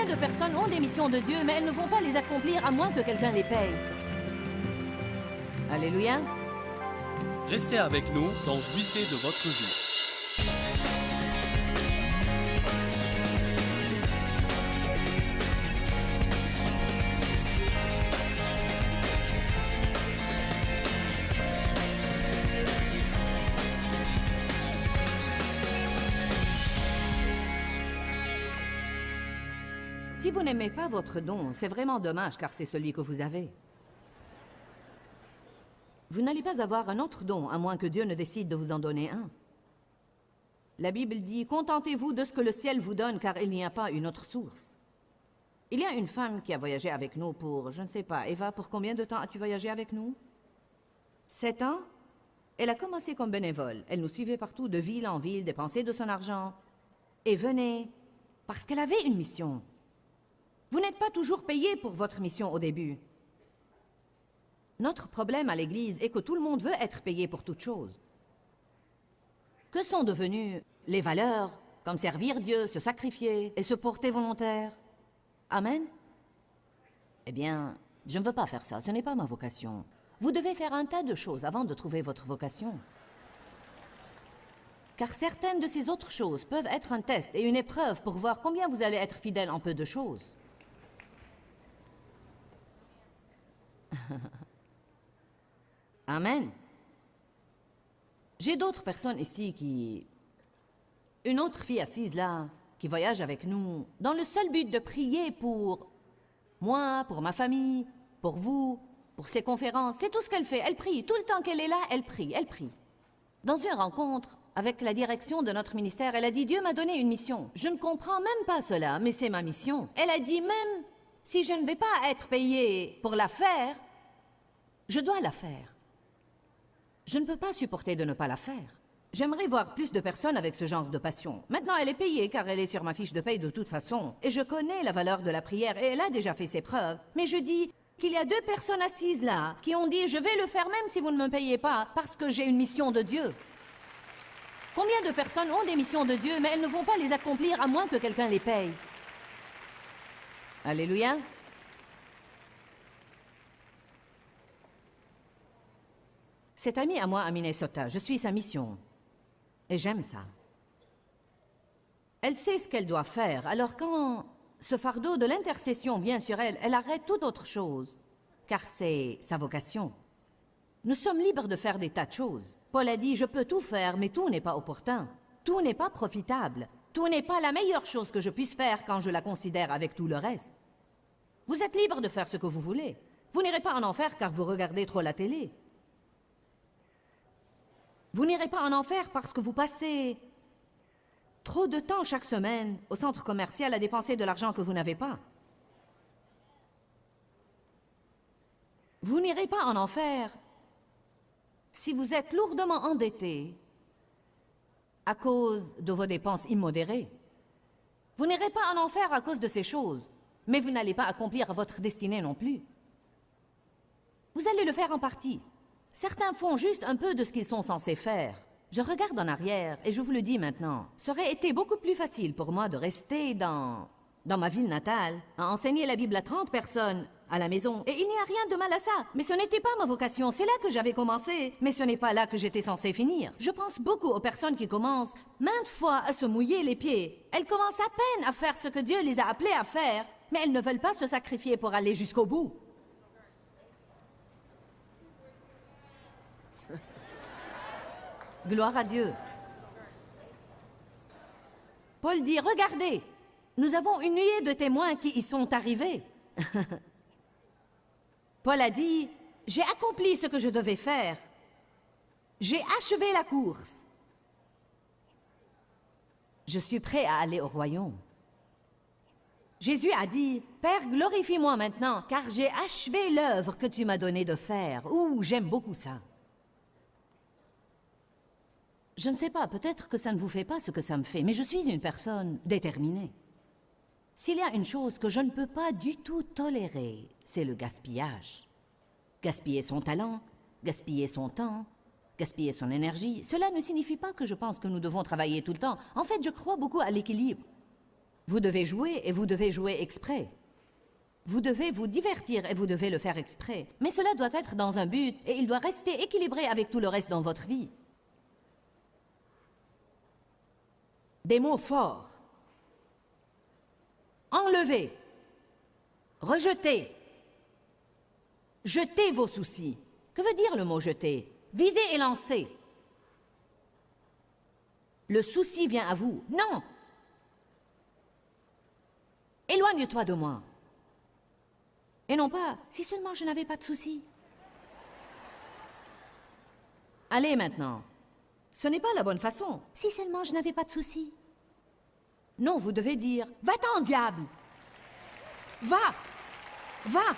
de personnes ont des missions de Dieu, mais elles ne vont pas les accomplir à moins que quelqu'un les paye? Alléluia. Restez avec nous dans Jouissez de votre vie. Si vous n'aimez pas votre don, c'est vraiment dommage car c'est celui que vous avez. Vous n'allez pas avoir un autre don, à moins que Dieu ne décide de vous en donner un. La Bible dit « Contentez-vous de ce que le ciel vous donne, car il n'y a pas une autre source. » Il y a une femme qui a voyagé avec nous pour, je ne sais pas, Eva, pour combien de temps as-tu voyagé avec nous? 7 ans? Elle a commencé comme bénévole. Elle nous suivait partout, de ville en ville, dépensait de son argent. Et venait parce qu'elle avait une mission. Vous n'êtes pas toujours payé pour votre mission au début. Notre problème à l'Église est que tout le monde veut être payé pour toute chose. Que sont devenues les valeurs, comme servir Dieu, se sacrifier et se porter volontaire? Amen? Eh bien, je ne veux pas faire ça, ce n'est pas ma vocation. Vous devez faire un tas de choses avant de trouver votre vocation. Car certaines de ces autres choses peuvent être un test et une épreuve pour voir combien vous allez être fidèle en peu de choses. Amen. J'ai d'autres personnes ici qui... Une autre fille assise là, qui voyage avec nous, dans le seul but de prier pour moi, pour ma famille, pour vous, pour ses conférences. C'est tout ce qu'elle fait. Elle prie. Tout le temps qu'elle est là, elle prie, elle prie. Dans une rencontre avec la direction de notre ministère, elle a dit « Dieu m'a donné une mission. Je ne comprends même pas cela, mais c'est ma mission. » Elle a dit « Même si je ne vais pas être payée pour la faire, je dois la faire. Je ne peux pas supporter de ne pas la faire. J'aimerais voir plus de personnes avec ce genre de passion. Maintenant, elle est payée car elle est sur ma fiche de paye de toute façon. Et je connais la valeur de la prière et elle a déjà fait ses preuves. Mais je dis qu'il y a 2 personnes assises là qui ont dit « Je vais le faire même si vous ne me payez pas parce que j'ai une mission de Dieu. » Combien de personnes ont des missions de Dieu, mais elles ne vont pas les accomplir à moins que quelqu'un les paye? Alléluia. Cette amie à moi à Minnesota, je suis sa mission. Et j'aime ça. Elle sait ce qu'elle doit faire, alors quand ce fardeau de l'intercession vient sur elle, elle arrête toute autre chose, car c'est sa vocation. Nous sommes libres de faire des tas de choses. Paul a dit, je peux tout faire, mais tout n'est pas opportun. Tout n'est pas profitable. Tout n'est pas la meilleure chose que je puisse faire quand je la considère avec tout le reste. Vous êtes libre de faire ce que vous voulez. Vous n'irez pas en enfer car vous regardez trop la télé. Vous n'irez pas en enfer parce que vous passez trop de temps chaque semaine au centre commercial à dépenser de l'argent que vous n'avez pas. Vous n'irez pas en enfer si vous êtes lourdement endetté à cause de vos dépenses immodérées. Vous n'irez pas en enfer à cause de ces choses, mais vous n'allez pas accomplir votre destinée non plus. Vous allez le faire en partie. Certains font juste un peu de ce qu'ils sont censés faire. Je regarde en arrière, et je vous le dis maintenant, ça aurait été beaucoup plus facile pour moi de rester dans ma ville natale, à enseigner la Bible à 30 personnes à la maison. Et il n'y a rien de mal à ça, mais ce n'était pas ma vocation. C'est là que j'avais commencé, mais ce n'est pas là que j'étais censé finir. Je pense beaucoup aux personnes qui commencent maintes fois à se mouiller les pieds. Elles commencent à peine à faire ce que Dieu les a appelées à faire, mais elles ne veulent pas se sacrifier pour aller jusqu'au bout. Gloire à Dieu. Paul dit, regardez, nous avons une nuée de témoins qui y sont arrivés. Paul a dit, j'ai accompli ce que je devais faire. J'ai achevé la course. Je suis prêt à aller au royaume. Jésus a dit, Père, glorifie-moi maintenant, car j'ai achevé l'œuvre que tu m'as donné de faire. Ouh, j'aime beaucoup ça. Je ne sais pas, peut-être que ça ne vous fait pas ce que ça me fait, mais je suis une personne déterminée. S'il y a une chose que je ne peux pas du tout tolérer, c'est le gaspillage. Gaspiller son talent, gaspiller son temps, gaspiller son énergie. Cela ne signifie pas que je pense que nous devons travailler tout le temps. En fait, je crois beaucoup à l'équilibre. Vous devez jouer et vous devez jouer exprès. Vous devez vous divertir et vous devez le faire exprès. Mais cela doit être dans un but et il doit rester équilibré avec tout le reste dans votre vie. Des mots forts. Enlevez. Rejetez. Jetez vos soucis. Que veut dire le mot jeter? Visez et lancez. Le souci vient à vous. Non. Éloigne-toi de moi. Et non pas, si seulement je n'avais pas de soucis. Allez maintenant. Ce n'est pas la bonne façon. Si seulement je n'avais pas de soucis. Non, vous devez dire, va-t'en, diable. Va. Va.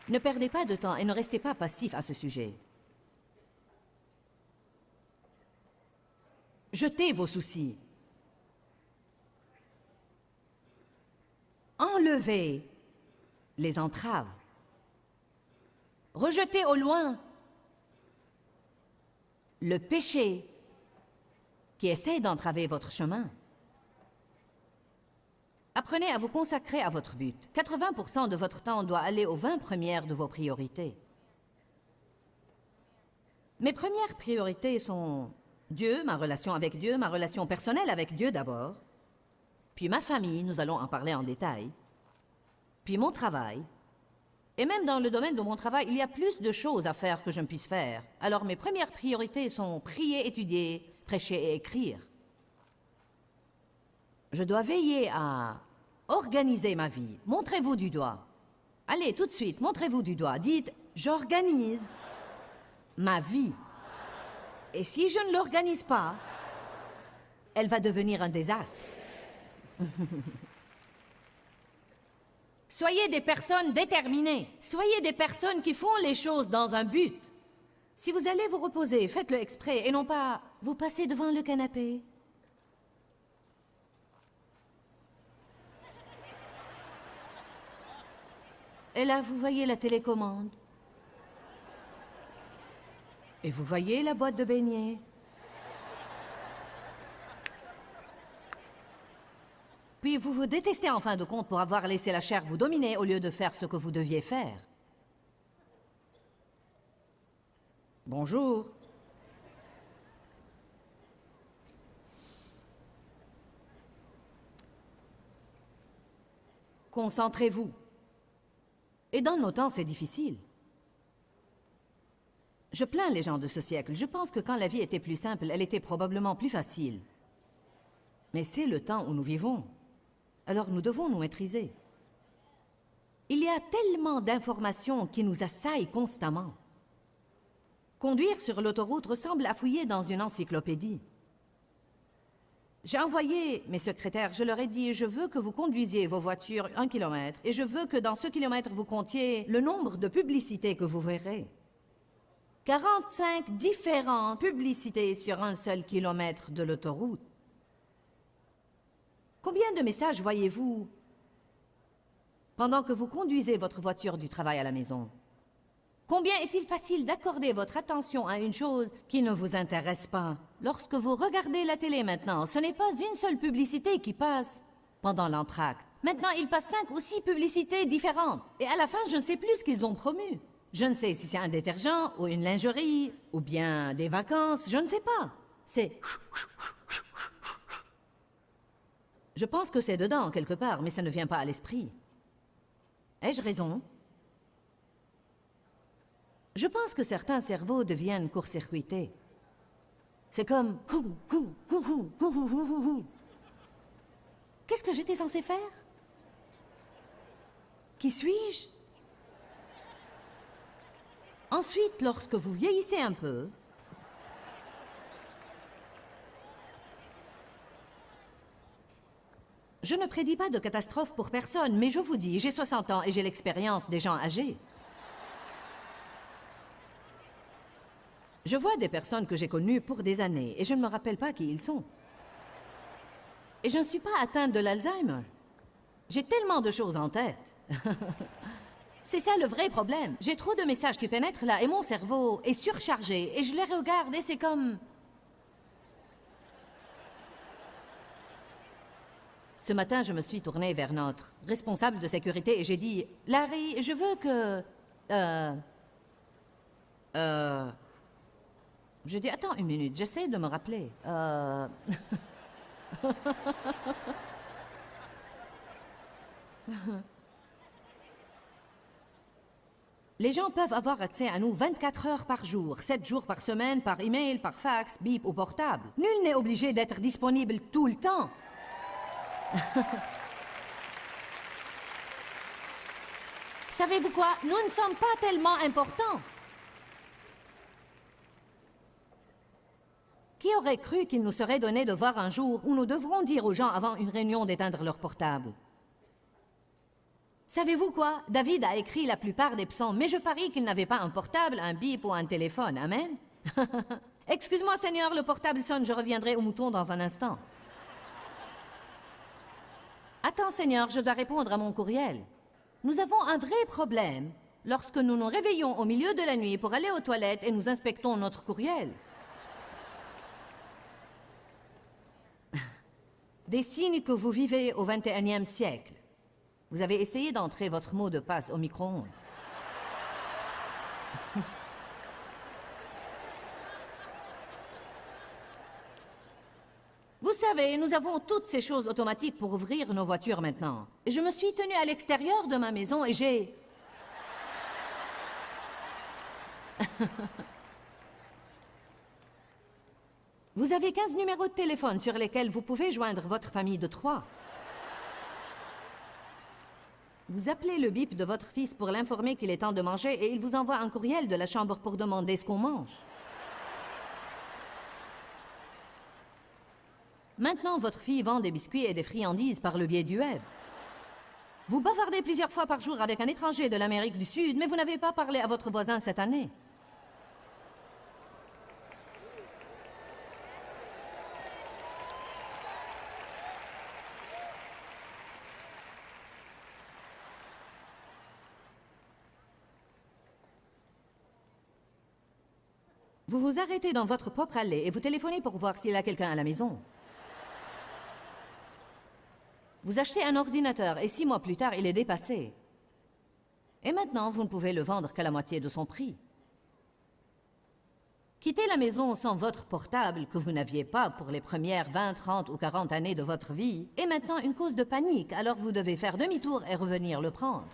Ne perdez pas de temps et ne restez pas passif à ce sujet. Jetez vos soucis. Enlevez les entraves. Rejetez au loin le péché qui essaie d'entraver votre chemin. Apprenez à vous consacrer à votre but. 80% de votre temps doit aller aux 20 premières de vos priorités. Mes premières priorités sont Dieu, ma relation avec Dieu, ma relation personnelle avec Dieu d'abord, puis ma famille, nous allons en parler en détail, puis mon travail. Et même dans le domaine de mon travail, il y a plus de choses à faire que je ne puisse faire. Alors mes premières priorités sont prier, étudier, prêcher et écrire. Je dois veiller à organiser ma vie. Montrez-vous du doigt. Allez, tout de suite, montrez-vous du doigt. Dites, j'organise ma vie. Et si je ne l'organise pas, elle va devenir un désastre. Soyez des personnes déterminées. Soyez des personnes qui font les choses dans un but. Si vous allez vous reposer, faites-le exprès et non pas vous passez devant le canapé. Et là, vous voyez la télécommande. Et vous voyez la boîte de beignets. Puis vous vous détestez en fin de compte pour avoir laissé la chair vous dominer au lieu de faire ce que vous deviez faire. Bonjour. Concentrez-vous. Et dans nos temps, c'est difficile. Je plains les gens de ce siècle. Je pense que quand la vie était plus simple, elle était probablement plus facile. Mais c'est le temps où nous vivons. Alors nous devons nous maîtriser. Il y a tellement d'informations qui nous assaillent constamment. Conduire sur l'autoroute ressemble à fouiller dans une encyclopédie. J'ai envoyé mes secrétaires, je leur ai dit, je veux que vous conduisiez vos voitures 1 kilomètre et je veux que dans ce kilomètre, vous comptiez le nombre de publicités que vous verrez. 45 différentes publicités sur un seul kilomètre de l'autoroute. Combien de messages voyez-vous pendant que vous conduisez votre voiture du travail à la maison? Combien est-il facile d'accorder votre attention à une chose qui ne vous intéresse pas? Lorsque vous regardez la télé maintenant, ce n'est pas une seule publicité qui passe pendant l'entracte. Maintenant, il passe 5 ou 6 publicités différentes. Et à la fin, je ne sais plus ce qu'ils ont promu. Je ne sais si c'est un détergent ou une lingerie ou bien des vacances, je ne sais pas. C'est... Je pense que c'est dedans, quelque part, mais ça ne vient pas à l'esprit. Ai-je raison? Je pense que certains cerveaux deviennent court-circuités. C'est comme... Qu'est-ce que j'étais censé faire? Qui suis-je? Ensuite, lorsque vous vieillissez un peu, je ne prédis pas de catastrophe pour personne, mais je vous dis, j'ai 60 ans et j'ai l'expérience des gens âgés. Je vois des personnes que j'ai connues pour des années et je ne me rappelle pas qui ils sont. Et je ne suis pas atteinte de l'Alzheimer. J'ai tellement de choses en tête. C'est ça le vrai problème. J'ai trop de messages qui pénètrent là et mon cerveau est surchargé et je les regarde et c'est comme... Ce matin, je me suis tournée vers notre responsable de sécurité et j'ai dit, « Larry, je veux que... J'ai dit, attends une minute, j'essaie de me rappeler. Les gens peuvent avoir accès à nous 24 heures par jour, 7 jours par semaine, par email, par fax, bip ou portable. Nul n'est obligé d'être disponible tout le temps. Savez-vous quoi? Nous ne sommes pas tellement importants. Qui aurait cru qu'il nous serait donné de voir un jour où nous devrons dire aux gens avant une réunion d'éteindre leur portable? Savez-vous quoi? David a écrit la plupart des psaumes, mais je parie qu'il n'avait pas un portable, un bip ou un téléphone. Amen? Excuse-moi, Seigneur, le portable sonne, je reviendrai au mouton dans un instant. Attends, Seigneur, je dois répondre à mon courriel. Nous avons un vrai problème lorsque nous nous réveillons au milieu de la nuit pour aller aux toilettes et nous inspectons notre courriel. Des signes que vous vivez au 21e siècle. Vous avez essayé d'entrer votre mot de passe au micro-ondes. Vous savez, nous avons toutes ces choses automatiques pour ouvrir nos voitures maintenant. Je me suis tenue à l'extérieur de ma maison et j'ai... Vous avez 15 numéros de téléphone sur lesquels vous pouvez joindre votre famille de 3. Vous appelez le bip de votre fils pour l'informer qu'il est temps de manger et il vous envoie un courriel de la chambre pour demander ce qu'on mange. Maintenant, votre fille vend des biscuits et des friandises par le biais du web. Vous bavardez plusieurs fois par jour avec un étranger de l'Amérique du Sud, mais vous n'avez pas parlé à votre voisin cette année. Vous vous arrêtez dans votre propre allée et vous téléphonez pour voir s'il y a quelqu'un à la maison. Vous achetez un ordinateur et 6 mois plus tard, il est dépassé. Et maintenant, vous ne pouvez le vendre qu'à la moitié de son prix. Quitter la maison sans votre portable, que vous n'aviez pas pour les premières 20, 30 ou 40 années de votre vie, est maintenant une cause de panique, alors vous devez faire demi-tour et revenir le prendre.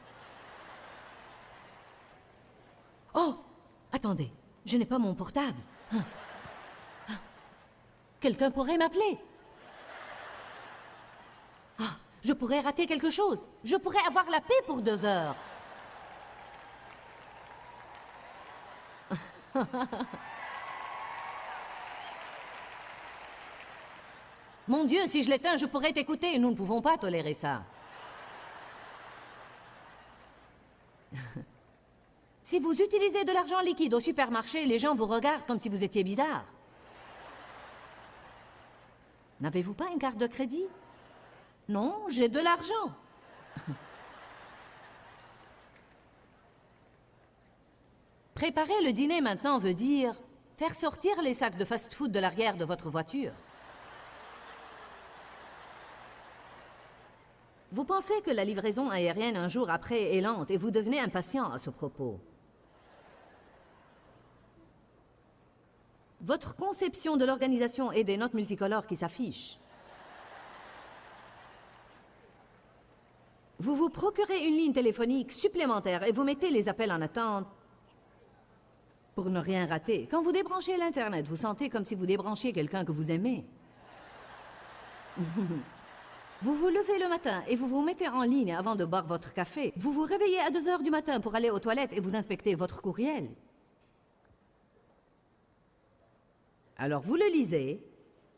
Oh! Attendez, je n'ai pas mon portable. Quelqu'un pourrait m'appeler. Je pourrais rater quelque chose. Je pourrais avoir la paix pour 2 heures. Mon Dieu, si je l'éteins, je pourrais t'écouter. Nous ne pouvons pas tolérer ça. Si vous utilisez de l'argent liquide au supermarché, les gens vous regardent comme si vous étiez bizarre. N'avez-vous pas une carte de crédit? Non, j'ai de l'argent. Préparer le dîner maintenant veut dire faire sortir les sacs de fast-food de l'arrière de votre voiture. Vous pensez que la livraison aérienne un jour après est lente et vous devenez impatient à ce propos. Votre conception de l'organisation et des notes multicolores qui s'affichent. Vous vous procurez une ligne téléphonique supplémentaire et vous mettez les appels en attente pour ne rien rater. Quand vous débranchez l'Internet, vous sentez comme si vous débranchiez quelqu'un que vous aimez. Vous vous levez le matin et vous vous mettez en ligne avant de boire votre café. Vous vous réveillez à 2 heures du matin pour aller aux toilettes et vous inspectez votre courriel. Alors vous le lisez,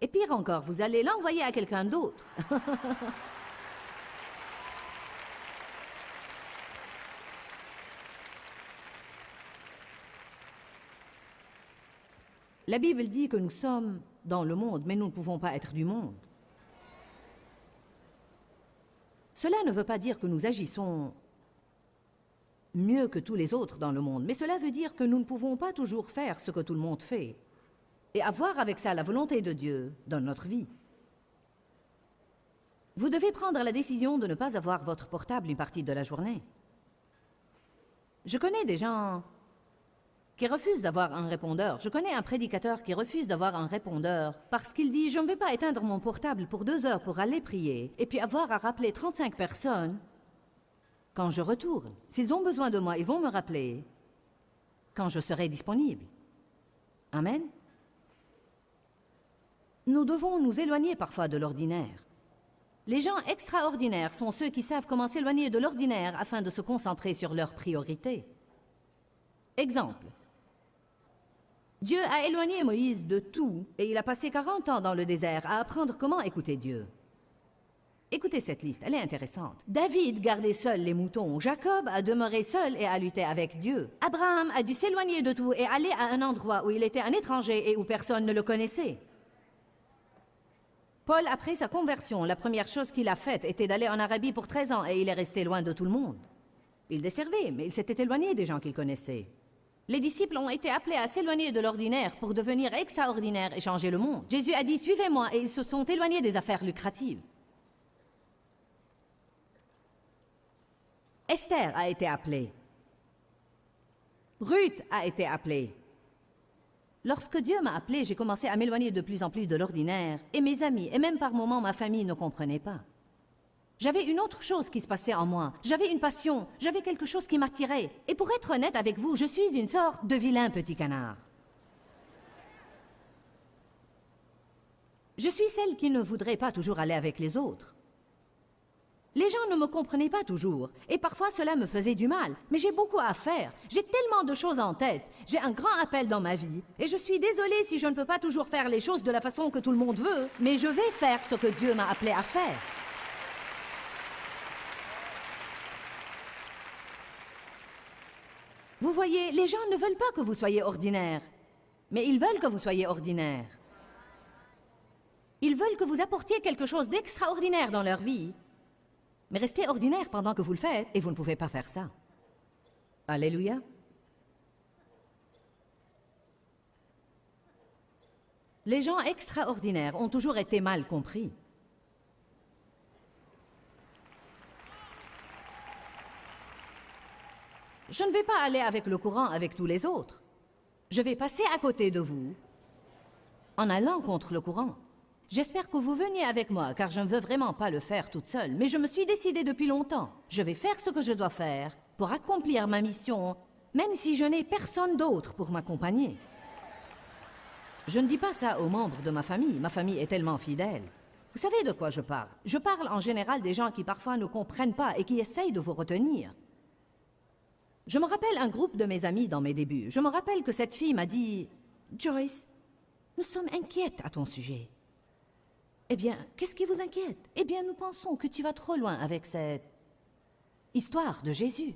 et pire encore, vous allez l'envoyer à quelqu'un d'autre. La Bible dit que nous sommes dans le monde, mais nous ne pouvons pas être du monde. Cela ne veut pas dire que nous agissons mieux que tous les autres dans le monde, mais cela veut dire que nous ne pouvons pas toujours faire ce que tout le monde fait et avoir avec ça la volonté de Dieu dans notre vie. Vous devez prendre la décision de ne pas avoir votre portable une partie de la journée. Je connais des gens qui refusent d'avoir un répondeur. Je connais un prédicateur qui refuse d'avoir un répondeur parce qu'il dit « Je ne vais pas éteindre mon portable pour 2 heures pour aller prier et puis avoir à rappeler 35 personnes quand je retourne. S'ils ont besoin de moi, ils vont me rappeler quand je serai disponible. » Amen. Nous devons nous éloigner parfois de l'ordinaire. Les gens extraordinaires sont ceux qui savent comment s'éloigner de l'ordinaire afin de se concentrer sur leurs priorités. Exemple. Dieu a éloigné Moïse de tout et il a passé 40 ans dans le désert à apprendre comment écouter Dieu. Écoutez cette liste, elle est intéressante. David gardait seul les moutons. Jacob a demeuré seul et a lutté avec Dieu. Abraham a dû s'éloigner de tout et aller à un endroit où il était un étranger et où personne ne le connaissait. Paul, après sa conversion, la première chose qu'il a faite était d'aller en Arabie pour 13 ans et il est resté loin de tout le monde. Il desservait, mais il s'était éloigné des gens qu'il connaissait. Les disciples ont été appelés à s'éloigner de l'ordinaire pour devenir extraordinaires et changer le monde. Jésus a dit « Suivez-moi » et ils se sont éloignés des affaires lucratives. Esther a été appelée. Ruth a été appelée. Lorsque Dieu m'a appelée, j'ai commencé à m'éloigner de plus en plus de l'ordinaire, et mes amis, et même par moments ma famille ne comprenaient pas. J'avais une autre chose qui se passait en moi. J'avais une passion, j'avais quelque chose qui m'attirait. Et pour être honnête avec vous, je suis une sorte de vilain petit canard. Je suis celle qui ne voudrait pas toujours aller avec les autres. Les gens ne me comprenaient pas toujours, et parfois cela me faisait du mal. Mais j'ai beaucoup à faire, j'ai tellement de choses en tête, j'ai un grand appel dans ma vie, et je suis désolée si je ne peux pas toujours faire les choses de la façon que tout le monde veut, mais je vais faire ce que Dieu m'a appelé à faire. Vous voyez, les gens ne veulent pas que vous soyez ordinaire, mais ils veulent que vous soyez ordinaire. Ils veulent que vous apportiez quelque chose d'extraordinaire dans leur vie. Mais restez ordinaire pendant que vous le faites, et vous ne pouvez pas faire ça. Alléluia. Les gens extraordinaires ont toujours été mal compris. Je ne vais pas aller avec le courant avec tous les autres. Je vais passer à côté de vous en allant contre le courant. J'espère que vous veniez avec moi, car je ne veux vraiment pas le faire toute seule, mais je me suis décidée depuis longtemps. Je vais faire ce que je dois faire pour accomplir ma mission, même si je n'ai personne d'autre pour m'accompagner. Je ne dis pas ça aux membres de ma famille est tellement fidèle. Vous savez de quoi je parle? Je parle en général des gens qui parfois ne comprennent pas et qui essayent de vous retenir. Je me rappelle un groupe de mes amis dans mes débuts. Je me rappelle que cette fille m'a dit « Joyce, nous sommes inquiètes à ton sujet. » Eh bien, qu'est-ce qui vous inquiète? Eh bien, nous pensons que tu vas trop loin avec cette histoire de Jésus.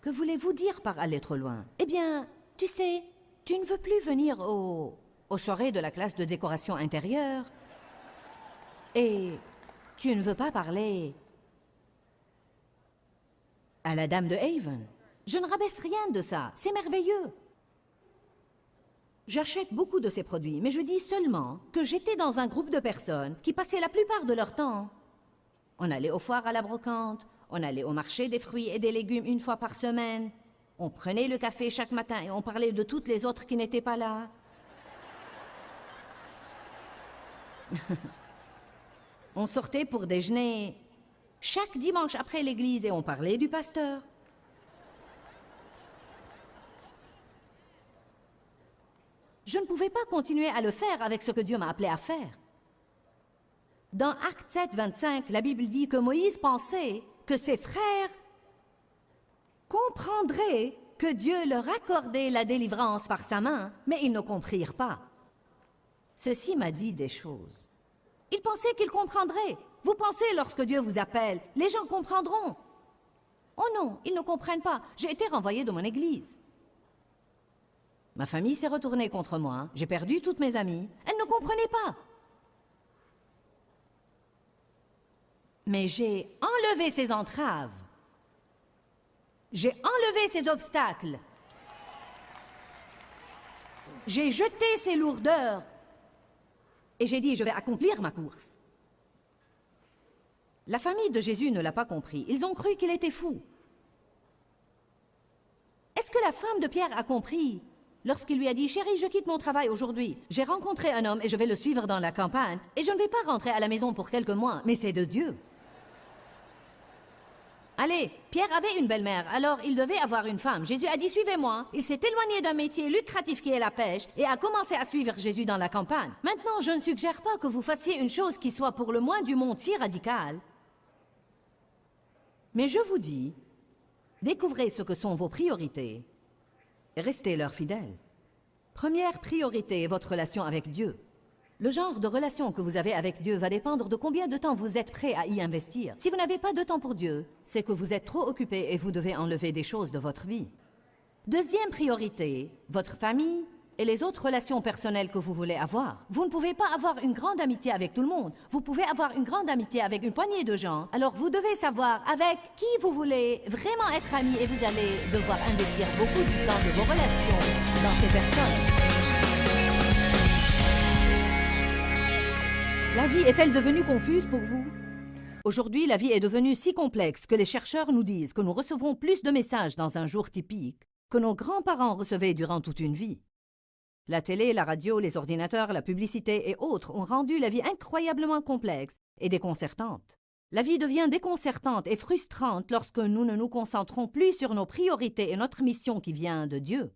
Que voulez-vous dire par aller trop loin? Eh bien, tu sais, tu ne veux plus venir aux soirées de la classe de décoration intérieure. Et tu ne veux pas parler à la dame de Haven. Je ne rabaisse rien de ça, c'est merveilleux. J'achète beaucoup de ces produits, mais je dis seulement que j'étais dans un groupe de personnes qui passaient la plupart de leur temps. On allait aux foires à la brocante, on allait au marché des fruits et des légumes une fois par semaine, on prenait le café chaque matin et on parlait de toutes les autres qui n'étaient pas là. On sortait pour déjeuner chaque dimanche après l'église et on parlait du pasteur. Je ne pouvais pas continuer à le faire avec ce que Dieu m'a appelé à faire. Dans Actes 7, 25, la Bible dit que Moïse pensait que ses frères comprendraient que Dieu leur accordait la délivrance par sa main, mais ils ne comprirent pas. Ceci m'a dit des choses. Ils pensaient qu'ils comprendraient. Vous pensez lorsque Dieu vous appelle, les gens comprendront. Oh non, ils ne comprennent pas. J'ai été renvoyée de mon église. Ma famille s'est retournée contre moi, j'ai perdu toutes mes amies. Elles ne comprenaient pas. Mais j'ai enlevé ces entraves. J'ai enlevé ces obstacles. J'ai jeté ces lourdeurs et j'ai dit, je vais accomplir ma course. La famille de Jésus ne l'a pas compris. Ils ont cru qu'il était fou. Est-ce que la femme de Pierre a compris lorsqu'il lui a dit, chérie, je quitte mon travail aujourd'hui. J'ai rencontré un homme et je vais le suivre dans la campagne et je ne vais pas rentrer à la maison pour quelques mois, mais c'est de Dieu. Allez, Pierre avait une belle-mère, alors il devait avoir une femme. Jésus a dit, suivez-moi. Il s'est éloigné d'un métier lucratif qui est la pêche et a commencé à suivre Jésus dans la campagne. Maintenant, je ne suggère pas que vous fassiez une chose qui soit pour le moins du monde si radicale. Mais je vous dis, découvrez ce que sont vos priorités et restez leur fidèles. Première priorité est votre relation avec Dieu. Le genre de relation que vous avez avec Dieu va dépendre de combien de temps vous êtes prêt à y investir. Si vous n'avez pas de temps pour Dieu, c'est que vous êtes trop occupé et vous devez enlever des choses de votre vie. Deuxième priorité, votre famille et les autres relations personnelles que vous voulez avoir. Vous ne pouvez pas avoir une grande amitié avec tout le monde. Vous pouvez avoir une grande amitié avec une poignée de gens. Alors vous devez savoir avec qui vous voulez vraiment être ami et vous allez devoir investir beaucoup du temps de vos relations dans ces personnes. La vie est-elle devenue confuse pour vous? Aujourd'hui, la vie est devenue si complexe que les chercheurs nous disent que nous recevons plus de messages dans un jour typique que nos grands-parents recevaient durant toute une vie. La télé, la radio, les ordinateurs, la publicité et autres ont rendu la vie incroyablement complexe et déconcertante. La vie devient déconcertante et frustrante lorsque nous ne nous concentrons plus sur nos priorités et notre mission qui vient de Dieu.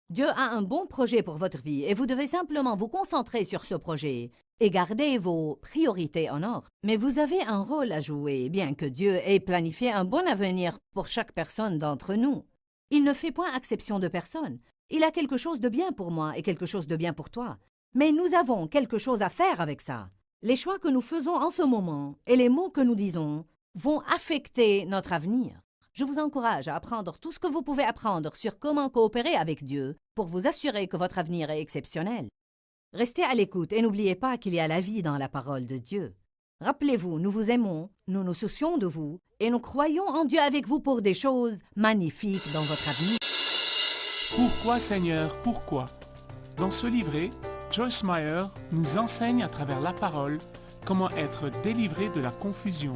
Dieu a un bon projet pour votre vie et vous devez simplement vous concentrer sur ce projet et garder vos priorités en ordre. Mais vous avez un rôle à jouer, bien que Dieu ait planifié un bon avenir pour chaque personne d'entre nous. Il ne fait point exception de personne. Il a quelque chose de bien pour moi et quelque chose de bien pour toi. Mais nous avons quelque chose à faire avec ça. Les choix que nous faisons en ce moment et les mots que nous disons vont affecter notre avenir. Je vous encourage à apprendre tout ce que vous pouvez apprendre sur comment coopérer avec Dieu pour vous assurer que votre avenir est exceptionnel. Restez à l'écoute et n'oubliez pas qu'il y a la vie dans la parole de Dieu. Rappelez-vous, nous vous aimons, nous nous soucions de vous et nous croyons en Dieu avec vous pour des choses magnifiques dans votre avenir. Pourquoi Seigneur, pourquoi? Dans ce livret, Joyce Meyer nous enseigne à travers la parole comment être délivré de la confusion.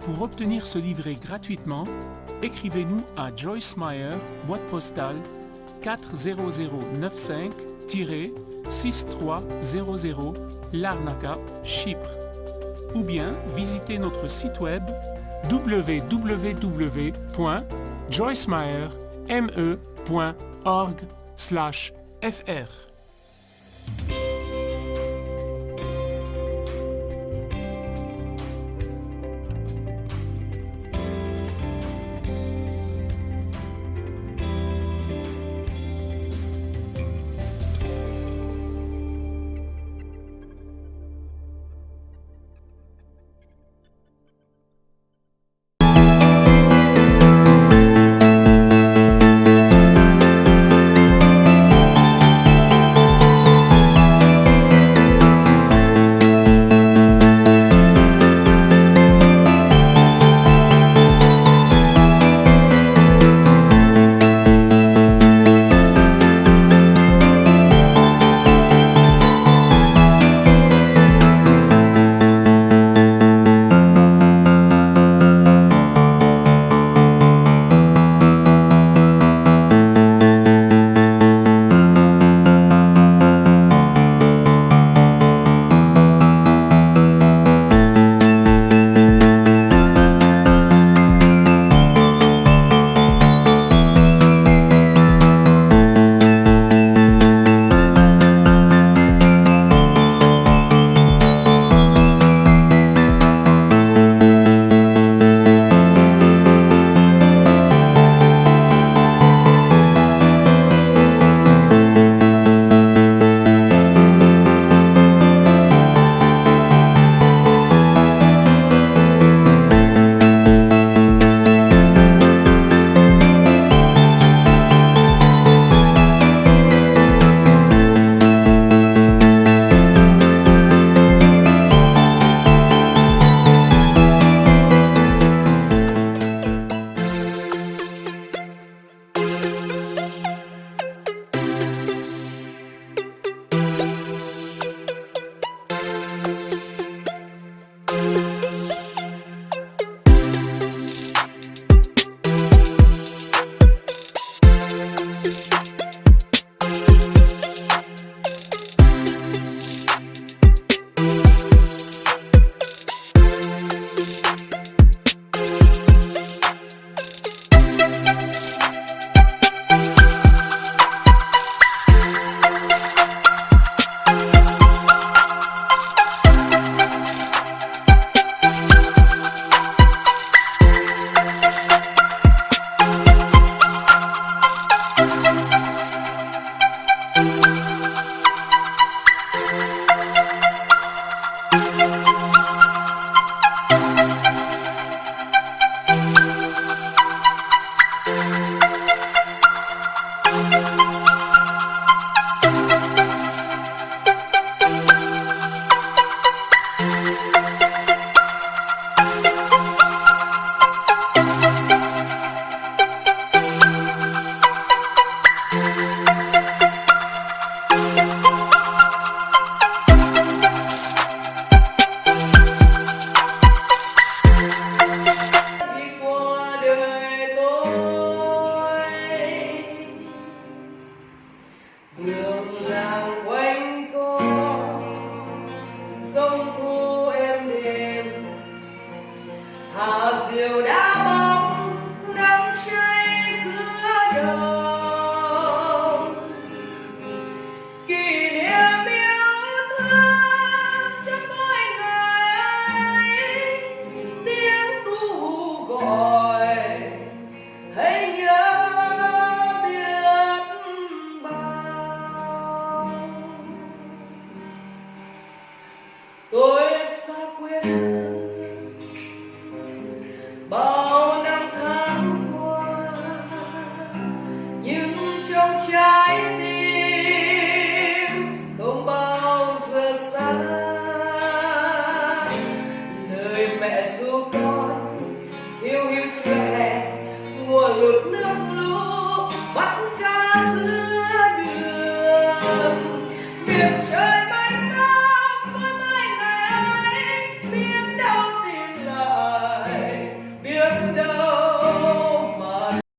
Pour obtenir ce livret gratuitement, écrivez-nous à Joyce Meyer, boîte postale 40095-6300 Larnaca, Chypre. Ou bien visitez notre site web www.joycemeyer.org/fr. ngược làng quanh co sông thu êm đềm hà diều đã bóng nắng cháy giữa đồng kỷ niệm yêu thương trong mỗi ngày tiếng cu gọi hãy nhớ biết bao tôi xa quê hương bao